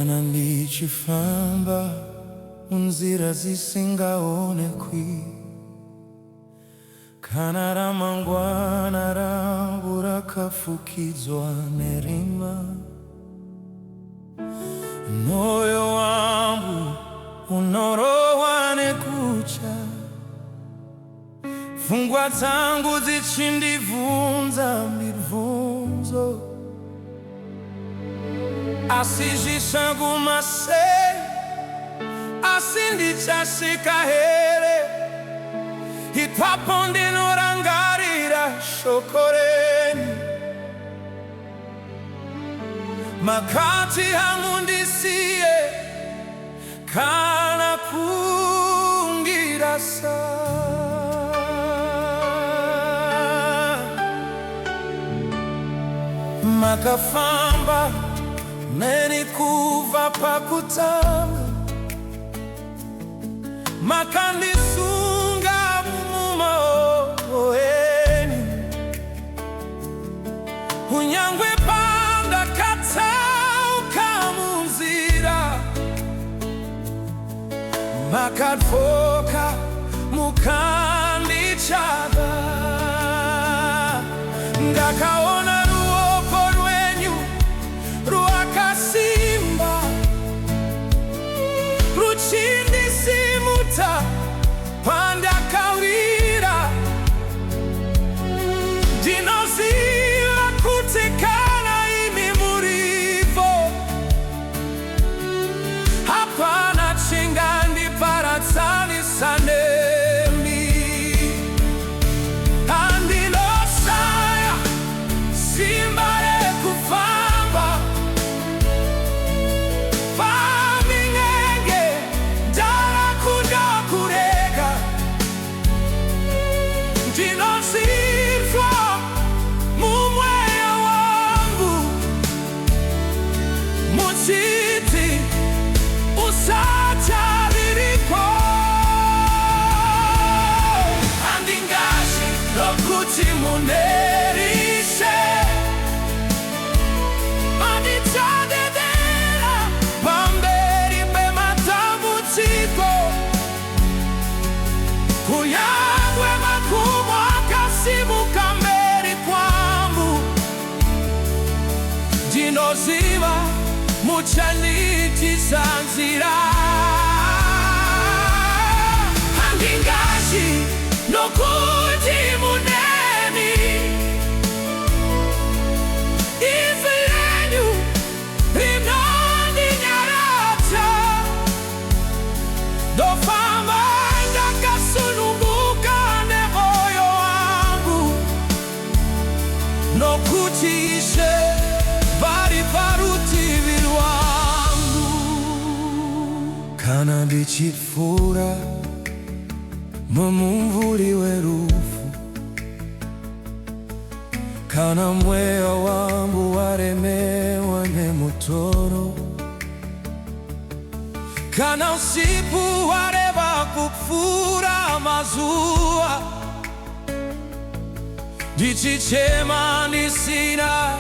kana ndichifamba munzira zisingaonekwi, kana ramangwana rangu rakafukidzwa nerima. Moyo wangu unorohwa nekucha, pfungwa dzangu dzichindibvunza mibvunzo, asi zvisaguma sei, asi ndichasvika here? Ipapo ndinorangarira shoko renyu, makati hamundisiye kana kungirasa. Makafamba neni kuva pakutanga, makandisunga mumaoko enyu, unyangwe panda katsauka munzira, makadvoka mukandichava. Ndakaona ruoko rwenyu rwakasimba ruchindisimuta pandakawira. Ndinoziva kuti kana imi muripo, hapana chingandiparadzanisa nemi. Andinosaya simba rekufamba paminenge ndarakuda kurega. Ndinozizwa mumweya wangu muchiti usachaririko. Handingazi nokuti munerise, mandichadedera pamberi pematambudziko, kunyangwe makumo akasimuka mberi kwangu. Ndinoziva muchanditiza nzira. Handingazi nokuti muneni, ivi renyu rinondinyaradza. Ndofamba ndakasununguka nemoyo wangu, nokuti Ishe vari parutivi rwangu. Kana ndichipfuura mumumvuri werufu, kana mweya wangu waremewa nemutoro, kana usiku wareva kupfuura mazuva, ndichichema ndisina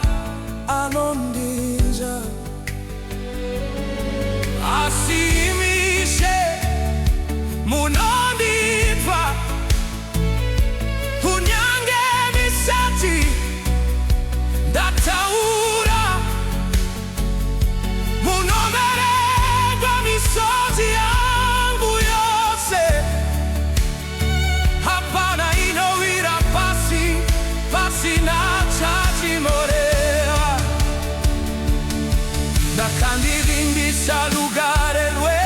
anondinzwa, asi imi Ishe munondinzwa. Kunyange misati ndataura, munomerega misozi yangu yose, hapana inowira pasi pasina chachimorewa. Ndakandivimbisa lugare rwe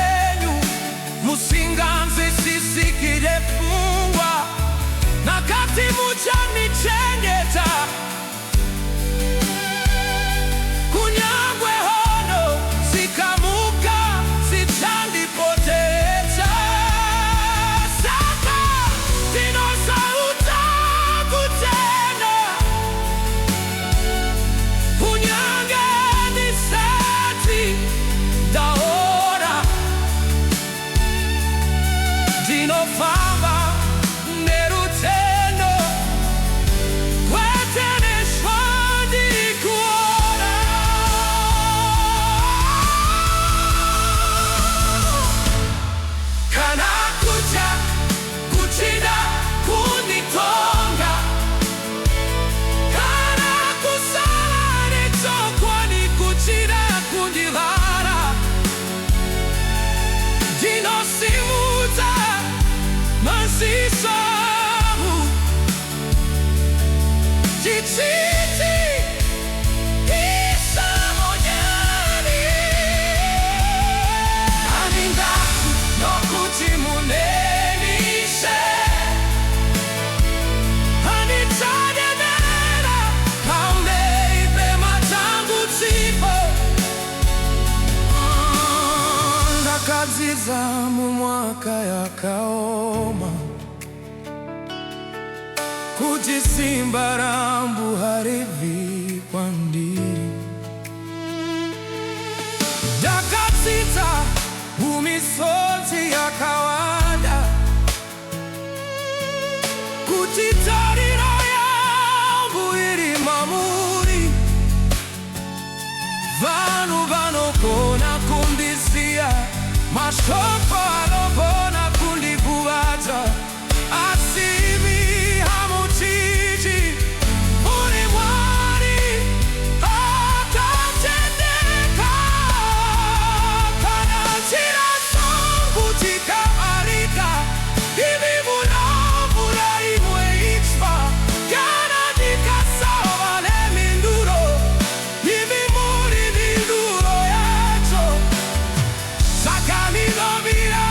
Kaziza mu mwaka yakaoma kujisimbarambu harivi kwa ndiri dakazita umisozi yakawanda kutitarira yambu iri mamuri vanu vanokona kundisia mashoko alobona kundikuwaza asimi hamutiji uri mwari akatendeka kana chira songu tikabarika ivi munamura imwe itsva kana ndikasawa leminduro ivi muri minduro yacho Sakanilovira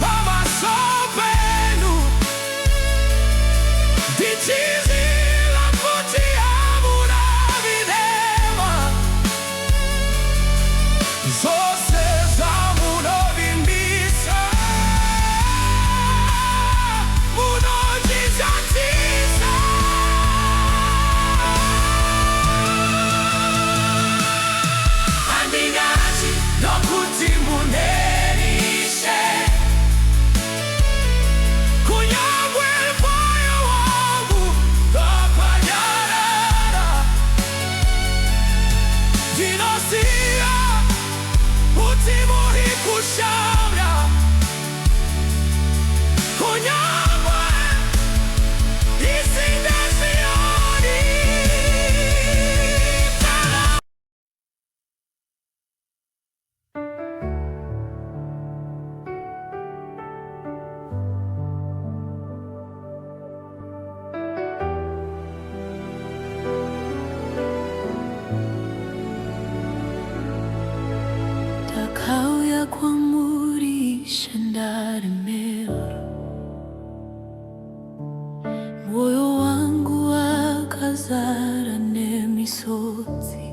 pamaso penu ndichizila kuti hamuna vilema zose zamunovimbisa munondizatisa andingazi nokuti munerishe kunyangwe moyo wangu kapanyarara dinosia utimuri kushamra kunyangwe isindesioni Takauya kuamurisha ndaremerwa, moyo wangu wakazara nemisodzi,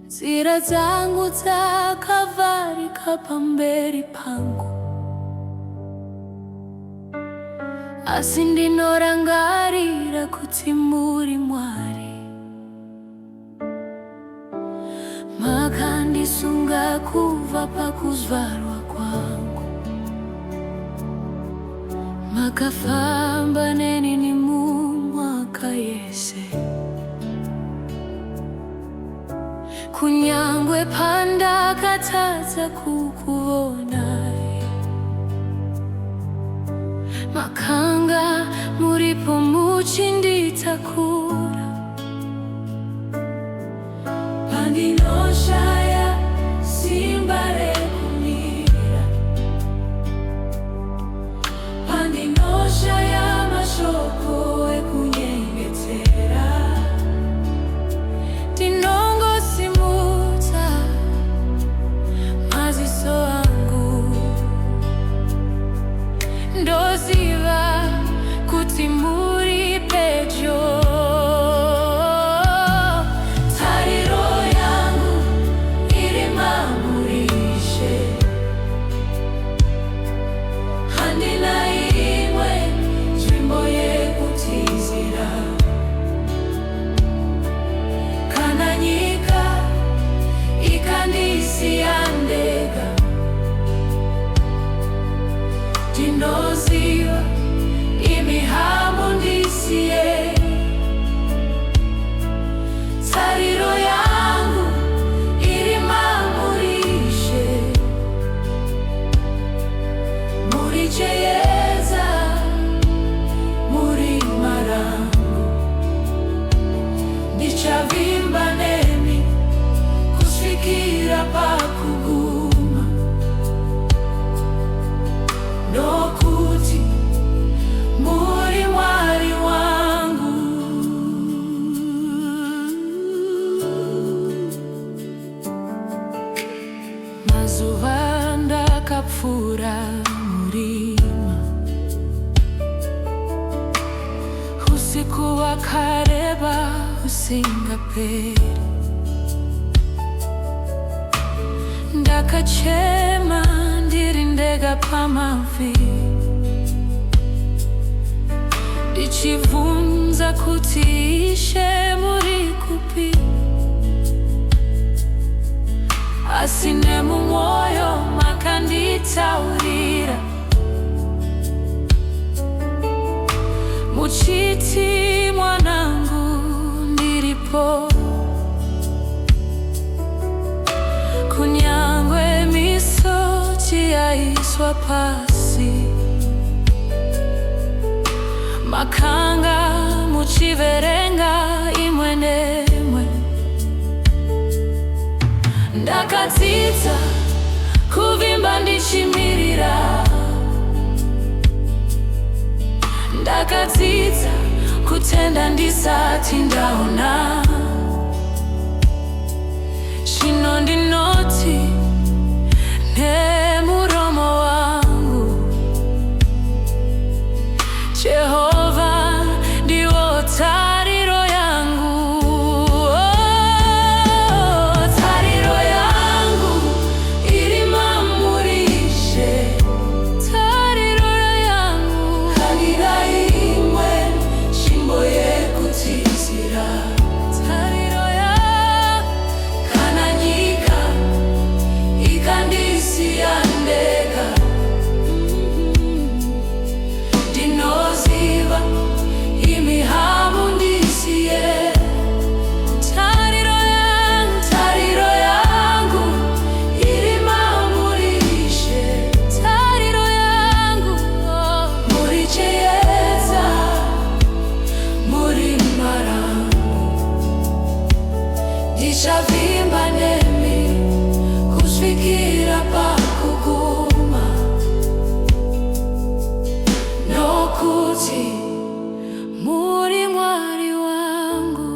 nzira dzangu dzakavarika pamberi pangu, asi ndinorangarira kuti muri Mwari. Makandisunga kubva pakuzvarwa kwangu, makafamba neni mumwaka yese, kunyangwe pandakatadza kukuonai, makanga muripo muchinditakura. Pandinoshaya simba rekumira, pandinoshaya mashoko ekunyengetera, ndinongosimuta maziso angu, ndoziva kuti muri pedyo. amazuba ndakapfura murima. Usiku wakareba usingaperi, ndakachema ndiri ndega pamavi, ndichibvunza kuti Ishe muri kupi. Asi nemumwoyo makanditaurira, muchiti mwanangu ndiripo. Kunyangwe misodzi yaiswa pasi, makanga muchiverenga imwe nemwe. Ndakadzidza kuvimba ndichimirira, ndakadzidza kutenda ndisati ndaona. Zvino ndinoti nemuromo wangu, Jehovha ndiwo tariro yangu. Tariro yangu iri mamuri Ishe, tariro yangu kanira imwe nzvimbo yekutizira. Tariro yangu kana nyika ikandisiya ndega, ndinoziva imi hamundisiye. Tariro yangu iri mamuri Ishe, tariro yangu muri chiedza, muri marambo. Ndichavimba nemi kusvikira pakuguma, nokuti muri Mwari wangu.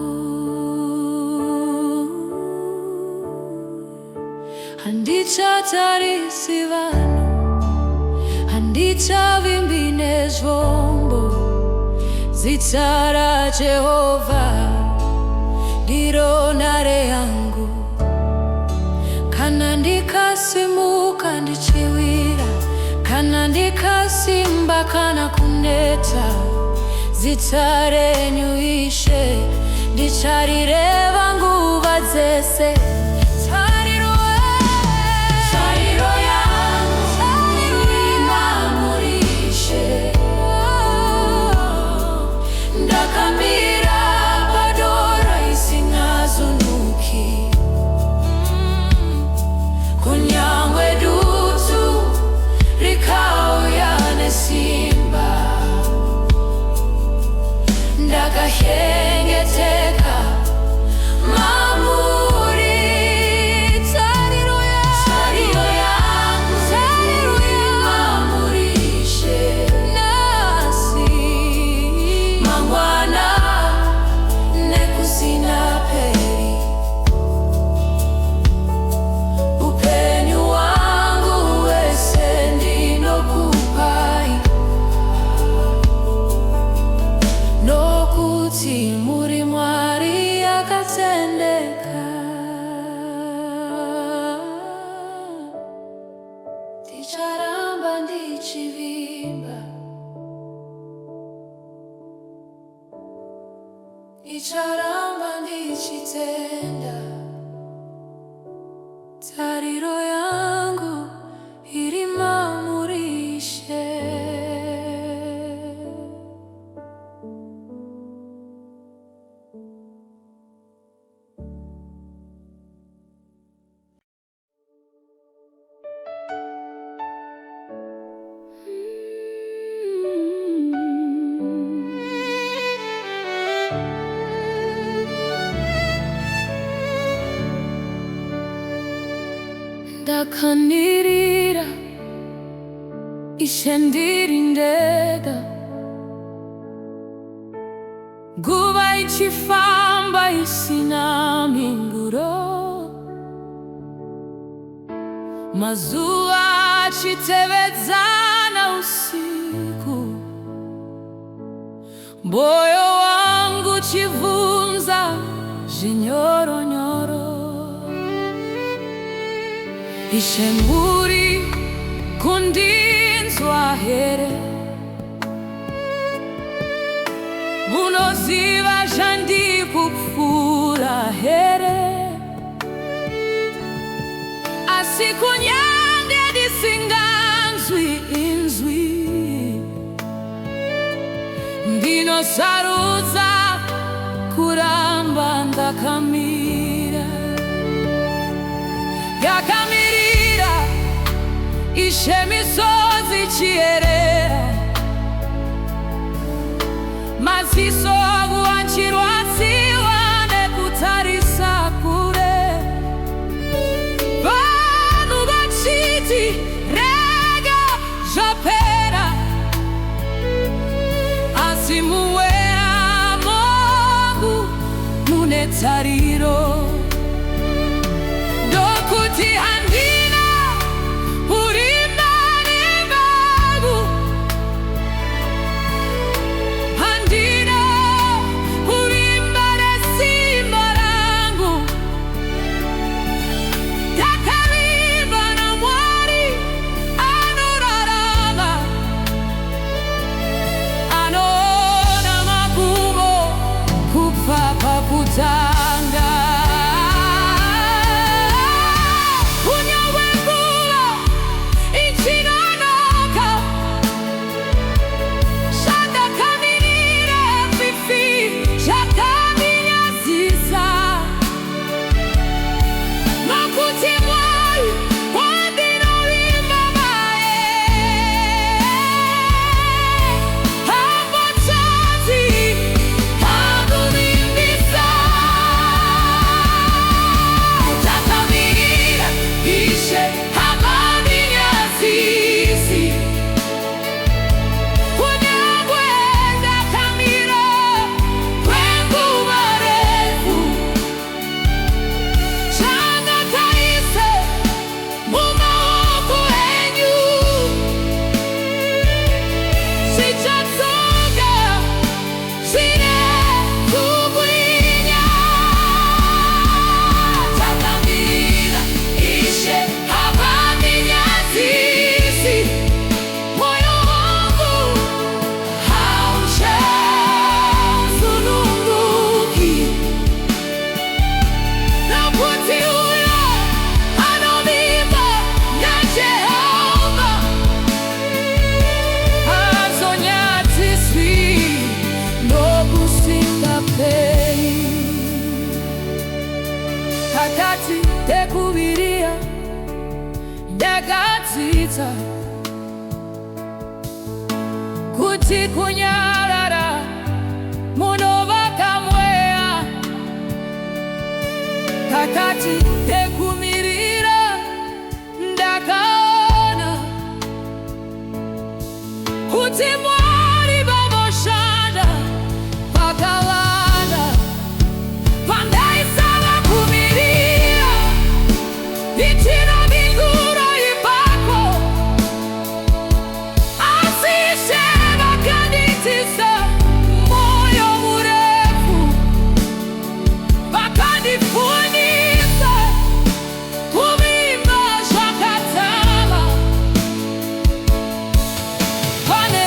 Handichatarisi vanhu, handichavimbi nezvombo. Zita raJehovha ndiro nhare yangu. Kana ndikasimuka ndichiwira, kana ndikasimba kana kuneta, zita renyu Ishe ndicharireva nguva dzese. Tariro yangu iri mamuri Ishe, ndakamira padora isingazonuki. Kunyangwe dutu rikauya nesimba, ndakahengeteka mamuri. Tariro yangu iri mamuri Ishe, nasi mangwana nekusina peri. Upenyu wangu wese ndinokupai, nokuti muri Mwari akatendeka. Ndicharamba ndichivimba, ndicharamba ndichitenda. Tariro yangu iri mamuri Ishe. Ndakanirira Ishe ndiri ndega, nguva ichifamba isina minguro. mazuva achitevedzana usiku, moyo wangu chivunza zvinyoronyoro. Ishe muri kundinzwa here? Munoziva zvandikupfuura here? Asi kunyange ndisinganzwi inzwi, ndinosarudza kuramba ndakamira. Yakamirira Ishe, misozi chierera, maziso angu anchirwadziwa nekutarisa kure. Vanhu vachiti rega zvapera, asi mumweya mangu mune tariro. Ndokuti handina urimani vangu, handina urimba nesimba rangu. Ndakavimba naMwari anorarama, anoona magumo kubva pakutanga. Kunyange nguva ichinonoka, zvandakamirira fifi zvakandinyadziza. Nokuti Mwari wandinovimba naye, hambotadzi hanguvimbisa. Ndakamirira Ishe, havandinyadzizi. Kunyange ndakamira kwenguva refu, zvandakaise mumaoko enyu zvichadzoka zvine kubwinya. Ndakamirira Ishe, havandinyadzizi. Moyo wangu hauchazununguki, nokuti uyo anovimba naJehovha haazonyadziswi nokusingaperi. Pakati pekuvirira ndakadzidza kuti kunyarara munovaka mweya. Pakati pekumirira ndakaona kuti Mwari vanoshanda pakavanda. Pandaisava kumirira ichino minguro ipako, asi Ishe vakanditisa moyo murefu, vakandifundisa kuvimba zvakadzama. Pane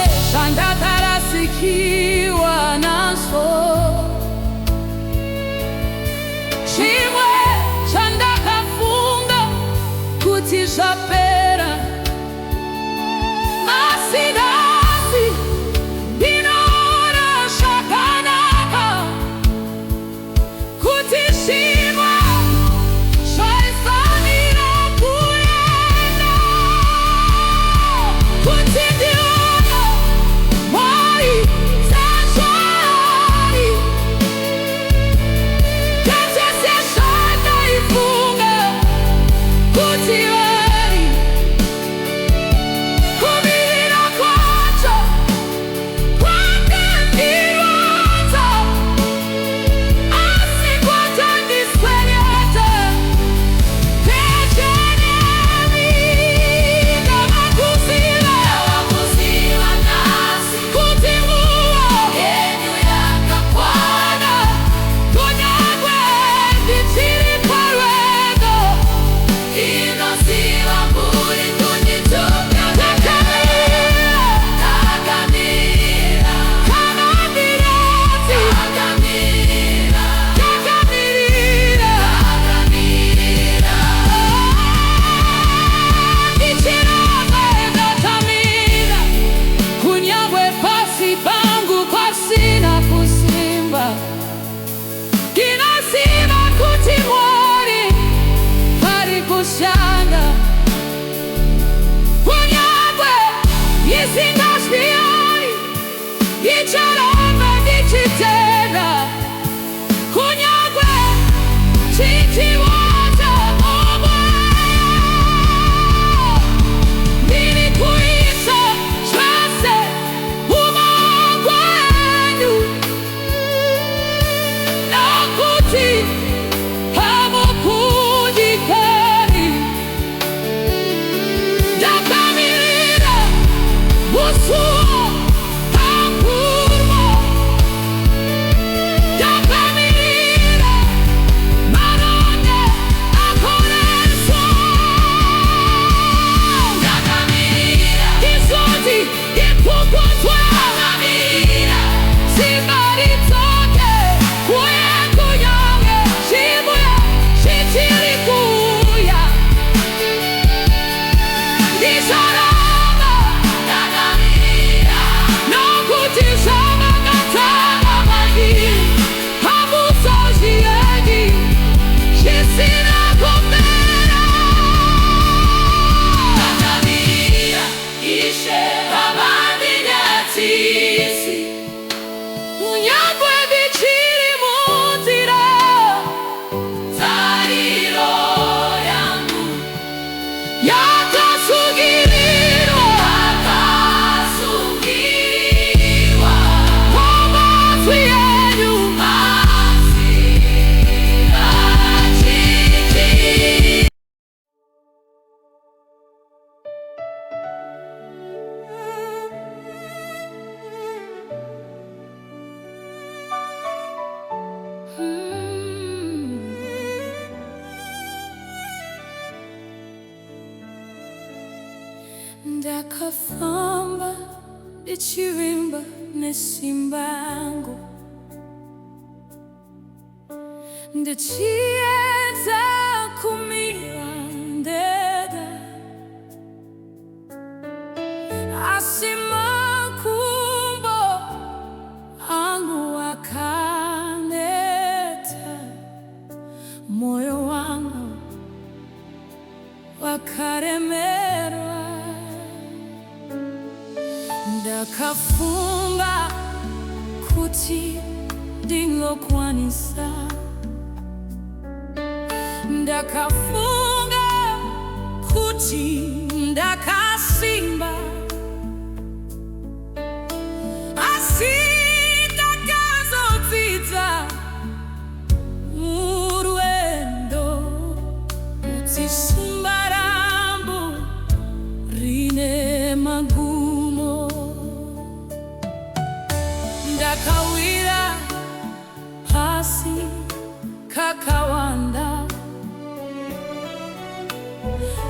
ndakafamba ndichivimba nesimba yangu, ndichiedza kumira ndega, asi makumbo angu akaneta, moyo wangu wakaremerwa. Ndakafunga kuti ndinokwanisa, ndakafunga kuti ndakasimba, asi ndakazodzidza urwendo kuti simba rangu rine magumo. Ndakawira pasi kakawanda,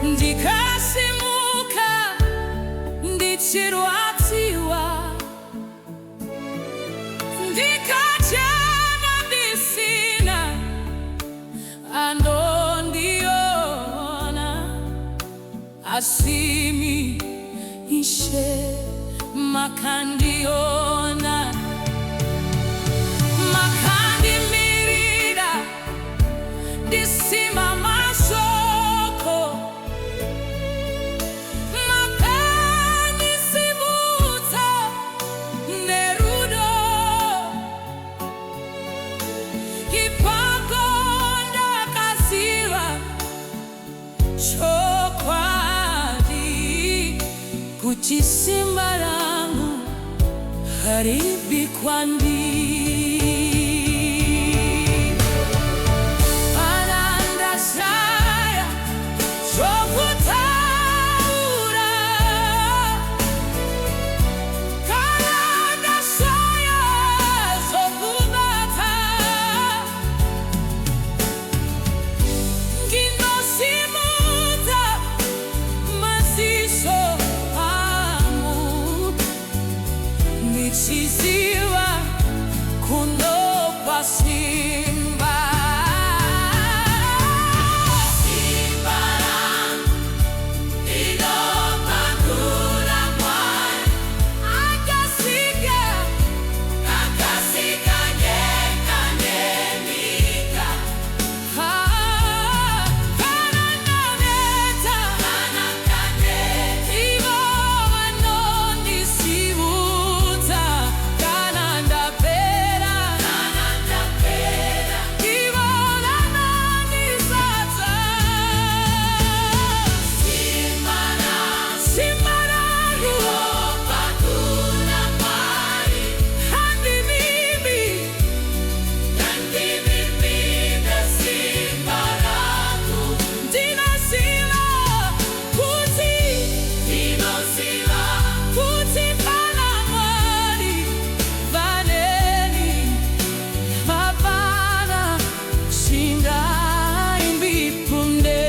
ndikasimuka ndichirwadziwa, ndikachena ndisina anondiona, asimi ishe makandiona, makandimirira ndisima mashoko, makandisibudza nerudo, ipapo ndakaziva chokwadi kuti simba rangu haribi kwandiri. Anandashaya chokutaura, kanandashaya chokubata, nginosimudza maziso angu, ndichiziva kunopa simba. Simba rangu linopakula Mwari, akasika nyika nenyika, kananameta ivo vanondisibudza, kanandapera ivo vanondizadza. Simba rangu linopakula Mwari, handimimi nesimba rangu, ndinoziva kuti pana Mwari vaneni, hapana chingaimbipunde.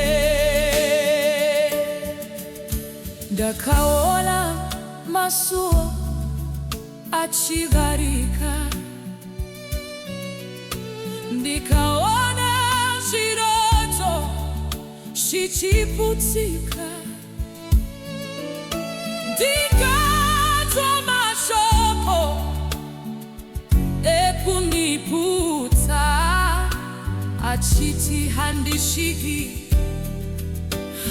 Ndakaona masuo achigarika, ndikaona zviroto zvichiputsika, ndikatwa mashoko ekundiputsa, achiti handisviki,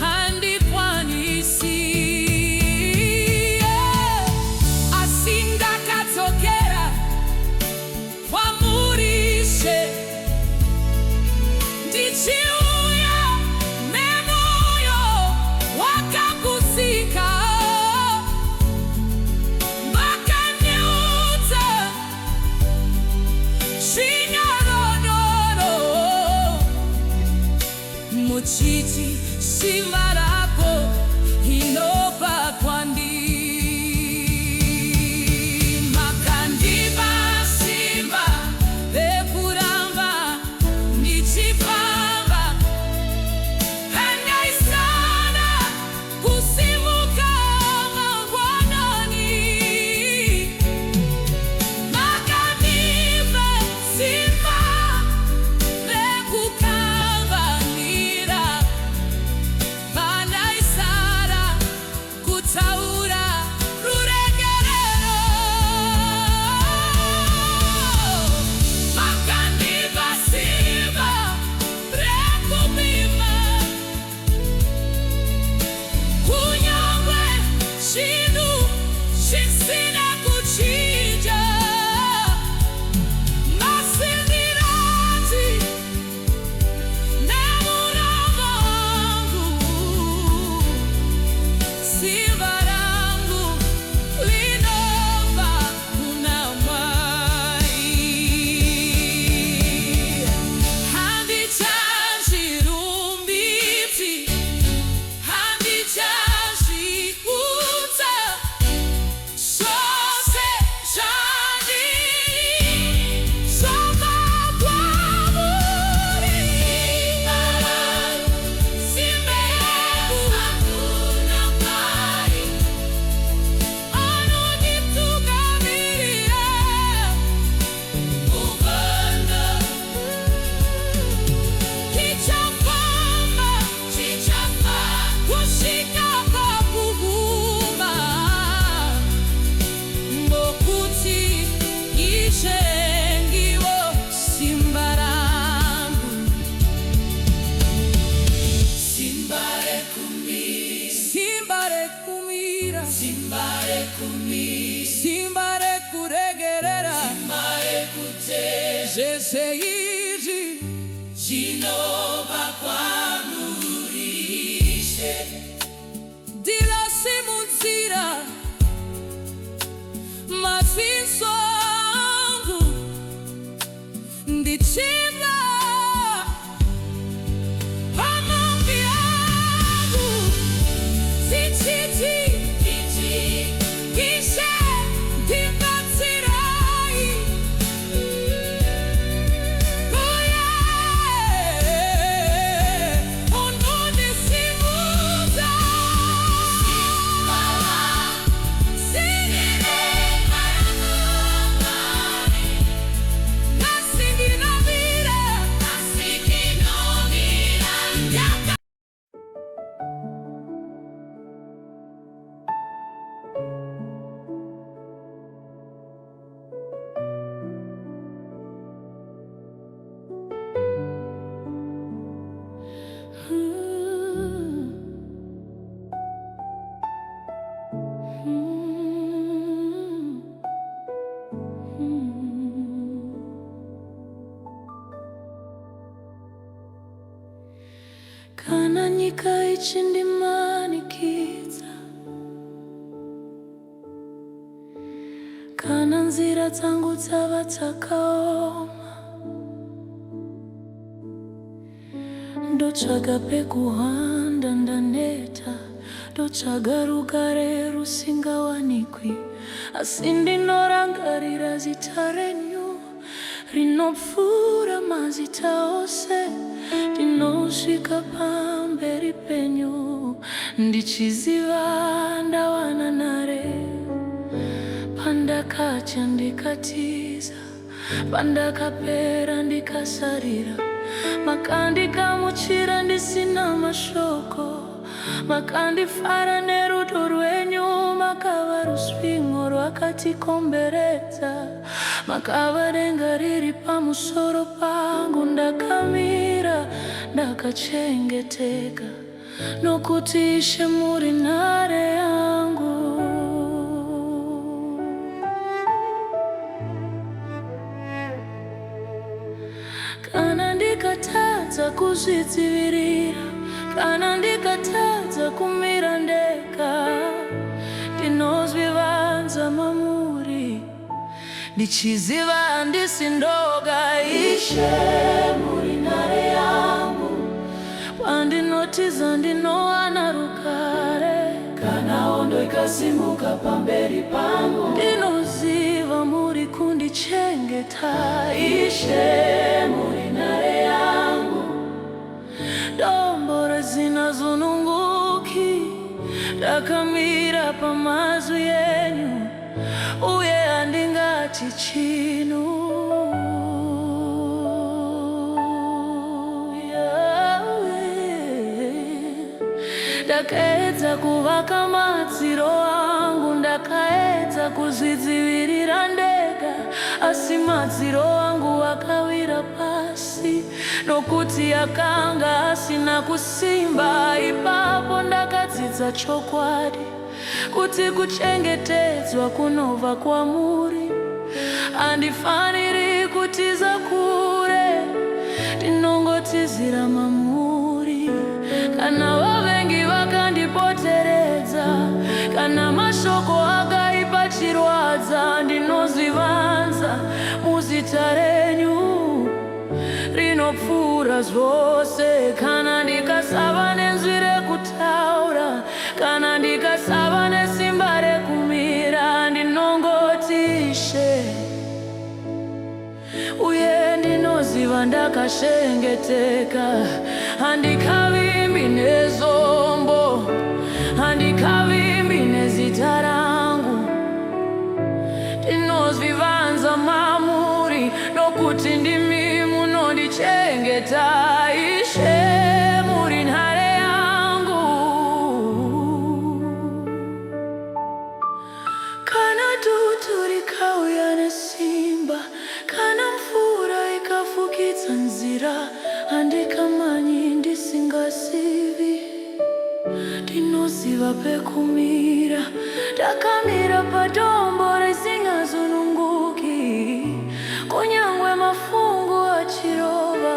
handikwanisi. Asi ndakadzokera kwamurishe, ndichiuya nemoyo wakaputsika, makandiudza zvinyorodoro, muchiti simba rako simbare kumira, simbare kuregerera, simbare kutera, zese izi Jehova kwamurishe, dila simunzira mafiso angu ndichimba pamambi yangu zichiti kishe ndibatsirai kuye unundisimuza kana nyika ichi ndimanikidza, kana nzira dzangu dzava dzakaoma, ndotsvaga pekuhwanda ndaneta, ndotsvaga rugare rusingawanikwi, asi ndinorangarira zita renyu rinopfuura mazita ose. Ndinosvika pamberi penyu ndichiziva ndawana nhare, pandakacha ndikatiza, pandakapera ndikasarira, makandikamuchira ndisina mashoko, makandifara nerudo rwenyu, makava rusvingo rwakatikomberedza, makava denga riri pamusoro pangu. Ndakamira ndakachengeteka, nokuti Ishe muri nhare yangu. Kana ndikatadza kuzvidzivirira, kana ndikatadza kumira ndega, ndinozvivanza mamuri, ndichiziva handisi ndoga. Ishe muri nhare yangu, pandinotiza ndinowana rugare, kana hondo ikasimuka pamberi pangu, ndinoziva muri kundichengeta. Ishe muri nhare yangu, dombo rezina zonunguki, ndakamira pamazwi enyu, uye handingati chinhu. Ndakaedza kuvaka madziro angu, ndakaedza kuzvidzivirira ndega, asi madziro angu akawira pasi, nokuti akanga asina kusimba. Ipapo ndakadzidza chokwadi, kuti kuchengetedzwa kunobva kwamuri, handifaniri kutiza kure, ndinongotizira mamuri. Kana vavengi vakandipoteredza, kana mashoko akaipa chirwadza, ndinozvivanza muzita renyu rinopfuura zvose. Kana ndikasava nenzwi rekutaura, kana ndikasava nesimba rekumira, ndinongoti Ishe, uye ndinoziva ndakashengeteka. Handikavimbi nezombo, handikavimbi nezita rangu, ndinozvivanza mamuri, nokuti ndimi munondichengeta. Ishe muri nhare yangu, kana dutu rikauya nesimba, kana mvura ikafukidza nzira, handikamanyi ndisingasivi, ndinoziva paziva pekumira, takamira padombo risingazununguki. Kunyangwe mafungu achirova,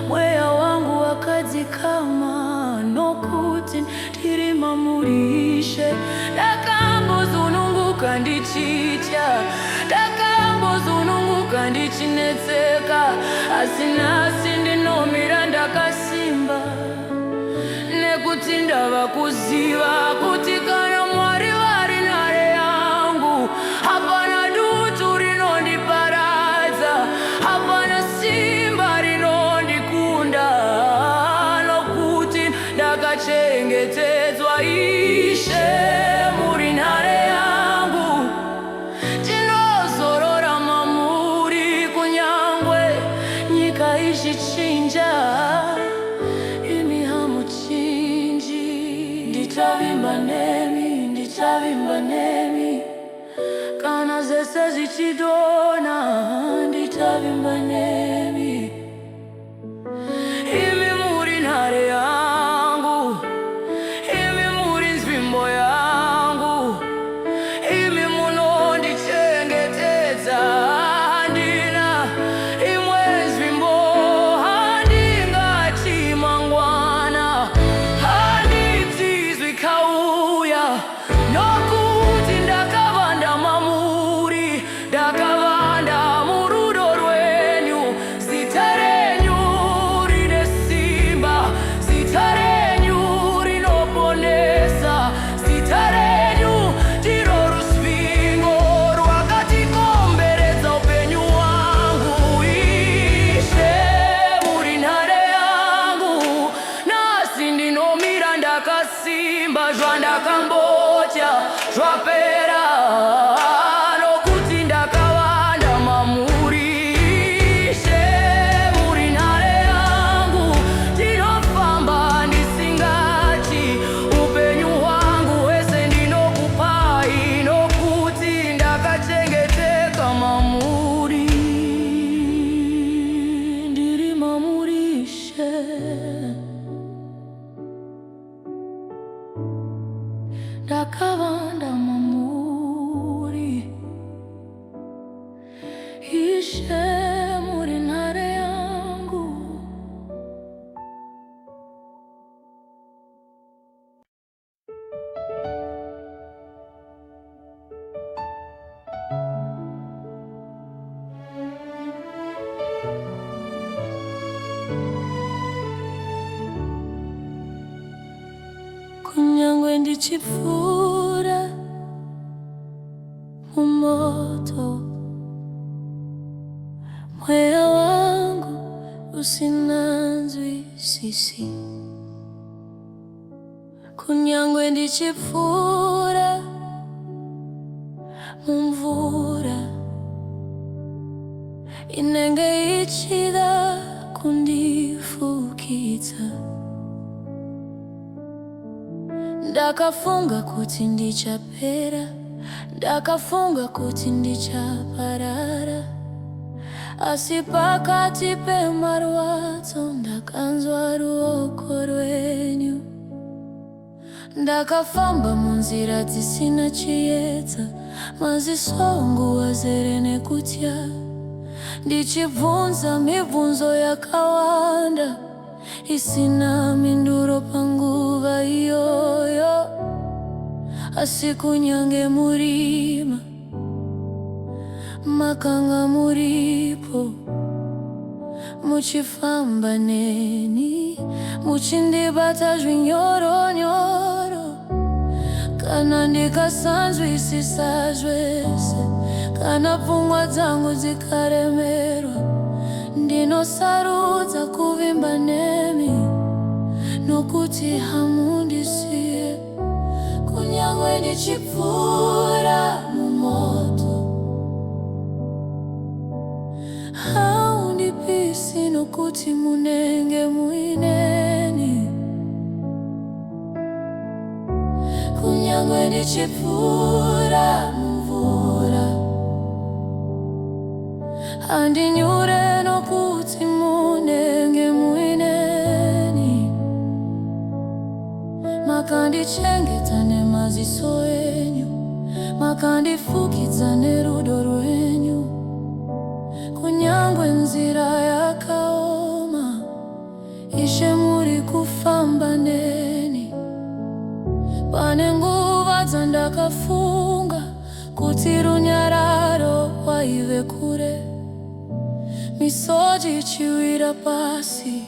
mweya wangu wakadzikama, nokuti ndirimamurishe. Ndakambozununguka ndichitya, ndakambozununguka ndichinetseka, asi nhasi ndinomira ndakasimba, nekuti ndava kuziva kuti kana Mwari vari nhare yangu, hapana dutu rinondiparadza, hapana simba rinondikunda, nokuti ndakachengetedzwa. Ishe muri nhare yangu, tinozorora mamuri, kunyangwe nyika ichichinja, imi hamuchinji. Ndichavimba nemi, ndichavimba nemi, kana zese zichidona, ndichavimba nemi. Imi muri nhare yangu, imi muri nzvimbo yangu, imi munondichengetedza. Handina imwe nzvimbo, handingati mangwana, handitizwi kauya, nokuti ndakavanda mamuri, ndakavanda murudo rwenyu. Zita renyu rine simba, zita renyu rinoponesa, zita renyu ndiro rusvingo rwakatikomberedza upenyu hwangu. Ishe muri nhare yangu, nhasi ndinomira ndakasimba, zvandakambotya zvapera, nokuti ndakavanda mamuri. Ishe muri nhare yangu, ndinofamba ndisingati, upenyu hwangu hwese ndinokupai, nokuti ndakachengeteka mamuri. Ndiri mamuri, Ishe, ndakavanda mamuri. Ishe muri nhare yangu. Kunyangwe ndichipfuura mumoto, mweya wangu usina nzwisisi. Kunyangwe ndichipfuura mumvura, inenge ichida kundifukidza. Ndakafunga kuti ndichapera, ndakafunga kuti ndichaparara, asi pakati pemarwadzo ndakanzwa ruoko rwenyu. Ndakafamba munzira dzisina chiedza, maziso angu azere nekutya, ndichibvunza mibvunzo yakawanda, isina minduro panguva iyoyo. Asi kunyange murima, makanga muripo, muchifamba neni, muchindibata zvinyoronyoro. Kana ndikasanzwisisa zvese, kana pfungwa dzangu dzikaremerwa, ndinosarudza kuvimba nemi, nokuti hamundisiye. Kunyangwe ndichipfuura mumoto, haundipisi, nokuti munenge muineni. Kunyangwe ndichipfuura mumvura, handinyure, nokuti munenge muineni. makandichengetane maziso enyu, makandifukidzane rudo rwenyu. Kunyangwe nzira yakaoma, Ishe muri kufamba neni. Pane nguva dzandakafunga kuti runyararo waive kure, misozi ichiwira pasi,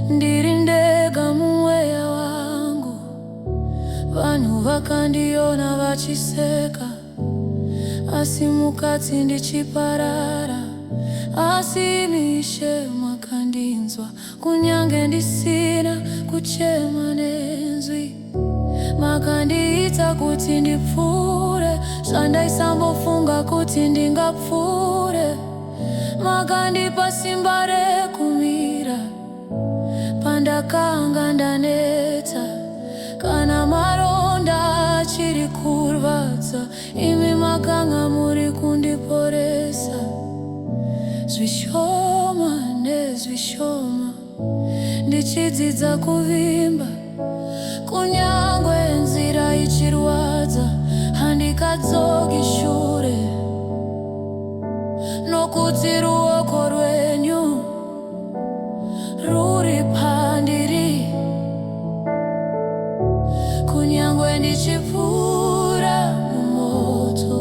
ndiri ndega mumweya wangu. Vanhu vakandiona vachiseka, asi mukati ndichiparara. Asi imi Ishe makandinzwa, kunyange ndisina kuchema nenzwi. Makandiita kuti ndipfure, zvandaisambofunga kuti ndingapfure. Makandipa simba rekumira, pandakanga ndaneta. Kana maronda achiri kurwadza, imi makanga muri kundiporesa. Zvishoma nezvishoma, ndichidzidza kuvimba. Kunyangwe nzira ichirwadza, handikadzoki shure. Nokuti ruoko rwenyu ruri pandiri. Kunyangwe ndichipfuura mumoto,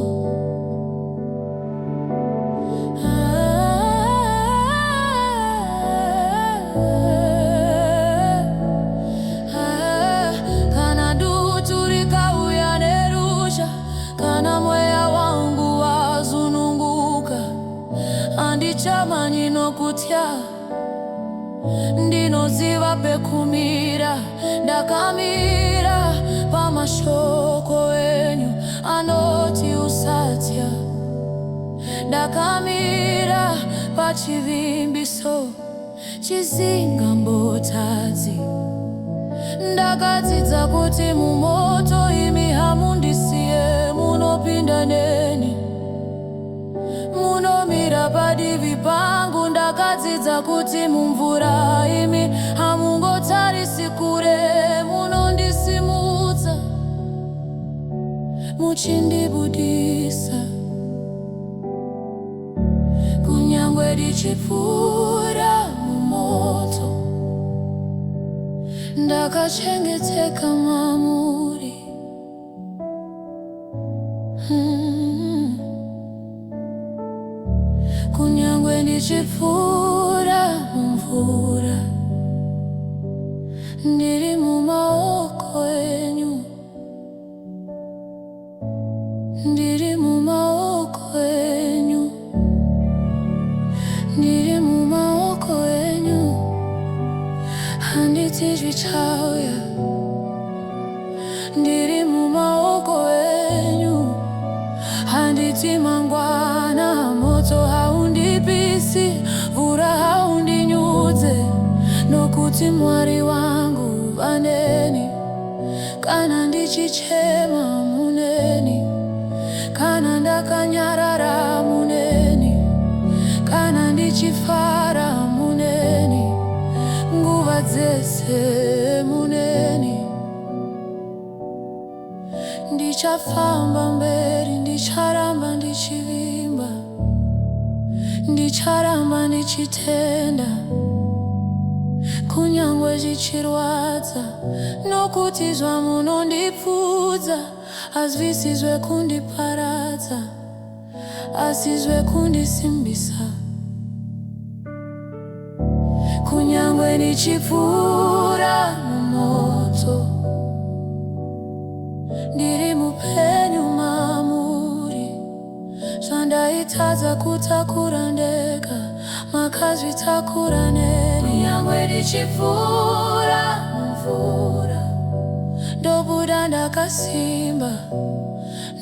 kana dutu rikauya nerusha, kana mweya wangu wazununguka, handichamanyi nokutya. Ndinoziva pekumira, ndakamira pamashoko enyu anoti usatya. Ndakamira pachivimbiso chizingambotadzi. Ndakadzidza kuti mumoto imi hamundisiye, munopinda neni. Munomira padivi pangu. Ndakadzidza kuti mumvura imi hamungotarisi kure, munondisimudza muchindibudisa. Kunyangwe ndichipfuura mumoto, ndakachengeteka mamuri. Kunyangwe ndichipfuura mumvura, ndiri mumaoko enyu. Ndiri mumaoko enyu, ndiri mumaoko enyu. Handiti zvichauya, ndiri mumaoko enyu. Handiti mangwana, moto haundipisi, mvura haundinyudze. Nokuti Mwari wangu vaneni. Kana ndichichema muneni, kana ndakanyarara muneni, kana ndichifara muneni, nguva dzese muneni. Ndichafamba mberi, ndicharamba ndichivimba, ndicharamba ndichitenda. Kunyangwe zvichirwadza, nokuti zvamunondipfudza hazvisizve kundiparadza, asizve kundisimbisa. Kunyangwe ndichipfuura mumoto, ndiri mupenyu mamuri. Zvandaitadza kutakura ndega, makazvitakura neni. Kunyangwe ndichipfuura mumvura, ndobuda ndakasimba.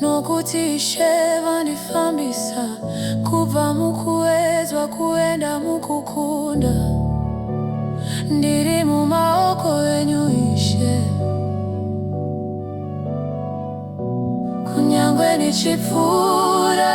Nokuti Ishe vandifambisa, kubva mukuedzwa kuenda mukukunda. Ndiri mumaoko enyu Ishe. Kunyangwe ndichipfuura